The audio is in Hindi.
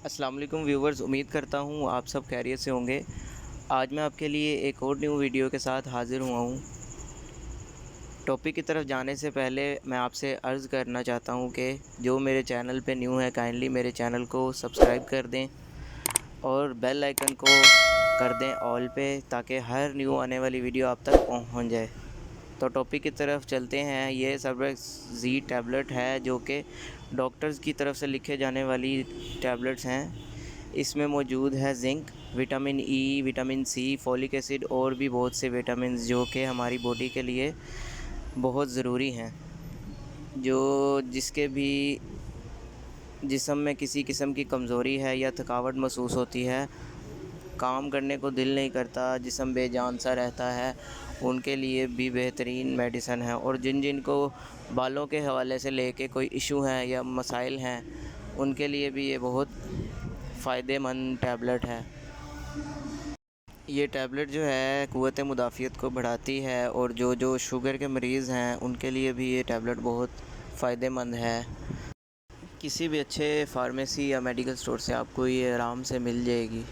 अस्सलाम वालेकुम व्यूवर्स, उम्मीद करता हूँ आप सब खैरियत से होंगे। आज मैं आपके लिए एक और न्यू वीडियो के साथ हाज़िर हुआ हूँ। टॉपिक की तरफ जाने से पहले मैं आपसे अर्ज़ करना चाहता हूँ कि जो मेरे चैनल पे न्यू है काइंडली मेरे चैनल को सब्सक्राइब कर दें और बेल आइकन को कर दें ऑल पे, ताकि हर न्यू आने वाली वीडियो आप तक पहुँच जाए। तो टॉपिक की तरफ चलते हैं। ये सर्वेक्स जी टैबलेट है जो कि डॉक्टर्स की तरफ से लिखे जाने वाली टैबलेट्स हैं। इसमें मौजूद है zinc, vitamin E, vitamin C, folic acid और भी बहुत से विटामिन जो कि हमारी बॉडी के लिए बहुत ज़रूरी हैं। जो जिसके भी जिस्म में किसी किस्म की कमज़ोरी है या थकावट महसूस होती है, काम करने को दिल नहीं करता, जिस्म बेजान सा रहता है, उनके लिए भी बेहतरीन मेडिसन है। और जिन जिन को बालों के हवाले से लेके कोई इशू हैं या मसाइल हैं, उनके लिए भी ये बहुत फ़ायदेमंद टैबलेट है। ये टैबलेट जो है क़ुव्वत मुदाफ़ियत को बढ़ाती है, और जो शुगर के मरीज़ हैं उनके लिए भी ये टैबलेट बहुत फ़ायदेमंद है। किसी भी अच्छे फ़ार्मेसी या मेडिकल स्टोर से आपको ये आराम से मिल जाएगी।